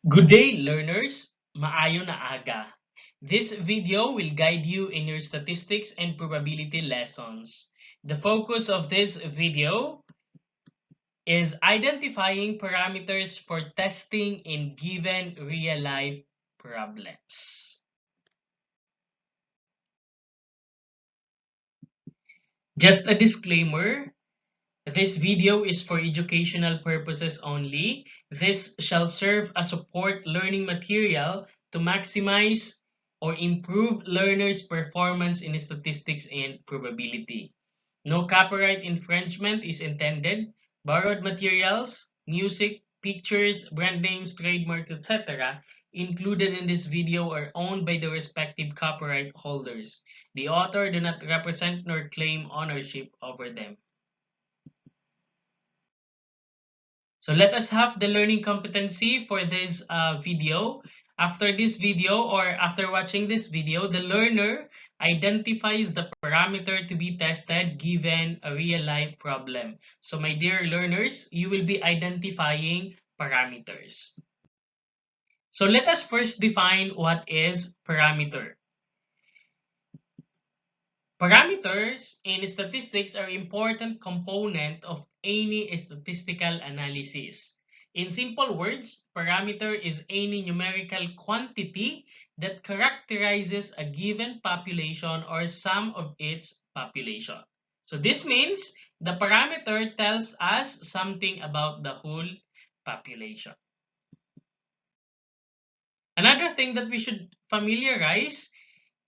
Good day, learners! Maayo na aga. This video will guide you in your statistics and probability lessons. The focus of this video is identifying parameters for testing in given real-life problems. Just a disclaimer, this video is for educational purposes only. This shall serve as support learning material to maximize or improve learners' performance in statistics and probability. No copyright infringement is intended. Borrowed materials, music, pictures, brand names, trademarks, etc. included in this video are owned by the respective copyright holders. The author do not represent nor claim ownership over them. So let us have the learning competency for this video. After this video or after watching this video, the learner identifies the parameter to be tested given a real-life problem. So my dear learners, you will be identifying parameters. So let us first define what is parameter. Parameters in statistics are important component of any statistical analysis. In simple words, parameter is any numerical quantity that characterizes a given population or some of its population. So this means the parameter tells us something about the whole population. Another thing that we should familiarize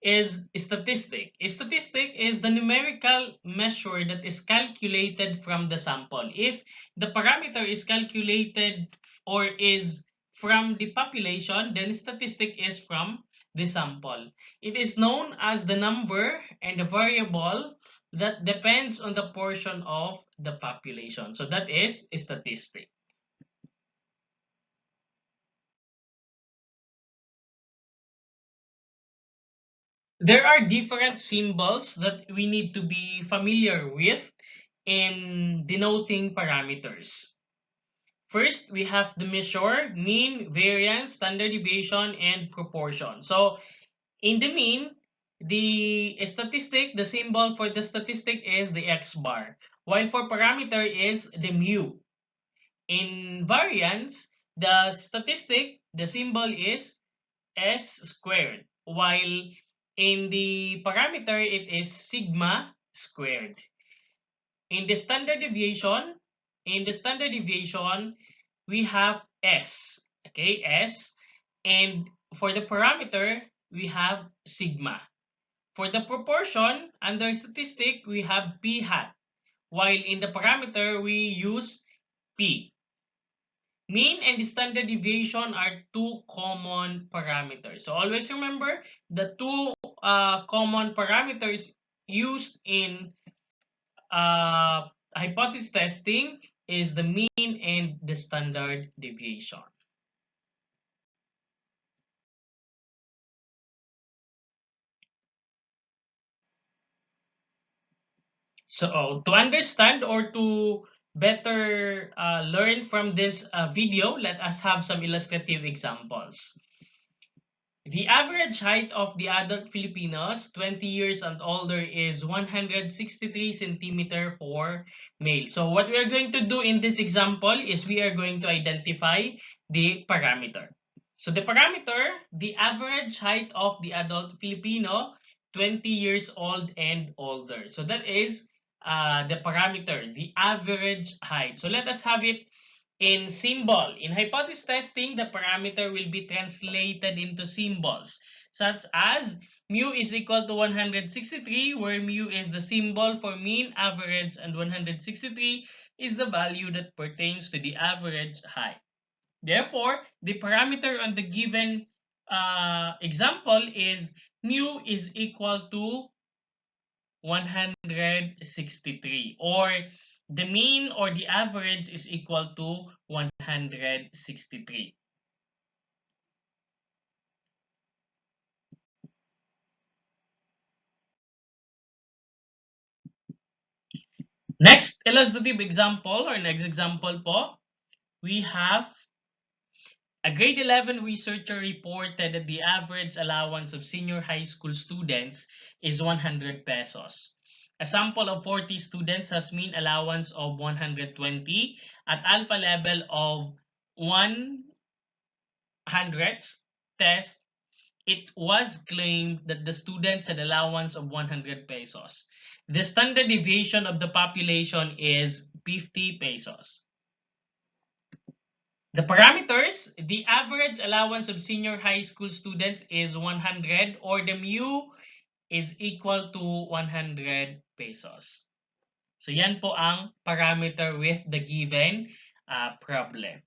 is statistic. A statistic is the numerical measure that is calculated from the sample. If the parameter is calculated or is from the population, then statistic is from the sample. It is known as the number and the variable that depends on the portion of the population. So that is a statistic. There are different symbols that we need to be familiar with in denoting parameters. First, we have the measure, mean, variance, standard deviation, and proportion. So, in the mean, the statistic, the symbol for the statistic is the x bar, while for parameter is the mu. In variance, the statistic, the symbol is s squared, while in the parameter it is sigma squared. In the standard deviation, we have s, okay, s, and for the parameter we have sigma. For the proportion under statistic we have p hat, while in the parameter we use p. Mean and standard deviation are two common parameters. So always remember the two common parameters used in hypothesis testing is the mean and the standard deviation. So to understand or to better learn from this video, let us have some illustrative examples. The average height of the adult Filipinos 20 years and older is 163 centimeter for male. So what we are going to do in this example is we are going to identify the parameter. So the parameter, the average height of the adult Filipino 20 years old and older. So that is the parameter, the average height. So let us have it in symbol. In hypothesis testing, the parameter will be translated into symbols such as mu is equal to 163, where mu is the symbol for mean, average, and 163 is the value that pertains to the average height. Therefore, the parameter on the given example is mu is equal to 163, or the mean or the average is equal to 163. Next illustrative example or next example po, we have A grade 11 researcher reported that the average allowance of senior high school students is 100 pesos. A sample of 40 students has mean allowance of 120 at alpha level of 100th test. It was claimed that the students had allowance of 100 pesos. The standard deviation of the population is 50 pesos. The parameters, the average allowance of senior high school students is 100 or the mu is equal to 100 pesos. So yan po ang parameter with the given problem.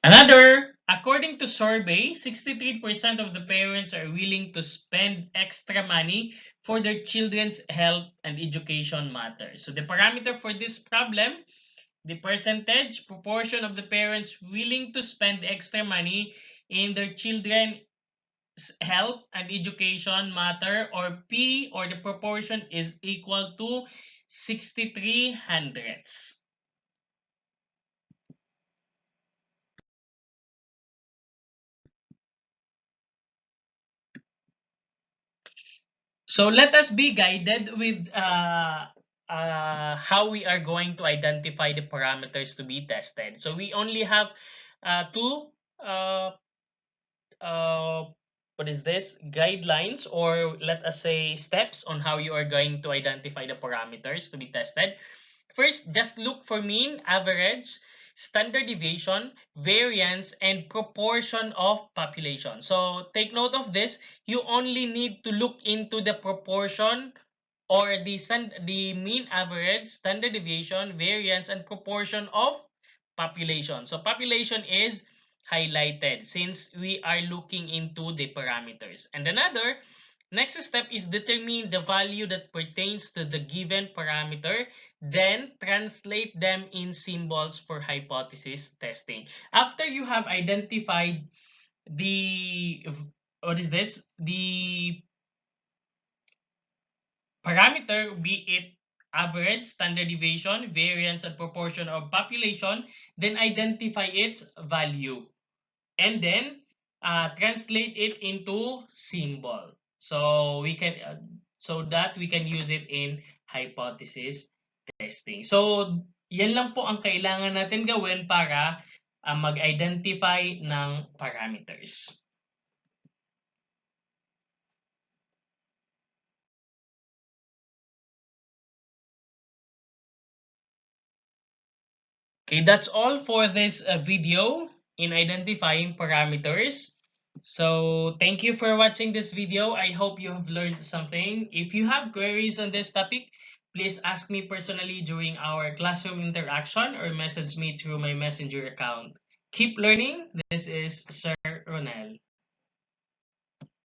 Another, according to survey, 63% of the parents are willing to spend extra money for their children's health and education matters. So the parameter for this problem, the percentage, proportion of the parents willing to spend extra money in their children's health and education matter, or P, or the proportion is equal to 63 hundredths. So let us be guided with how we are going to identify the parameters to be tested. So we only have two uh, uh, what is this, guidelines, or let us say steps on how you are going to identify the parameters to be tested. First, just look for mean, average, standard deviation, variance, and proportion of population. So take note of this. You only need to look into the proportion, or the mean, average, standard deviation, variance, and proportion of population. So population is highlighted since we are looking into the parameters. And another, next step is determine the value that pertains to the given parameter, then translate them in symbols for hypothesis testing. After you have identified the, what is this, the parameter, be it average, standard deviation, variance, and proportion of population, then identify its value, and then translate it into symbol. So we can so that we can use it in hypothesis testing. So yan lang po ang kailangan natin gawin para mag-identify ng parameters. Okay, that's all for this video in identifying parameters. So thank you for watching this video. I hope you have learned something. If you have queries on this topic, please ask me personally during our classroom interaction or message me through my messenger account. Keep learning. This is Sir Ronel.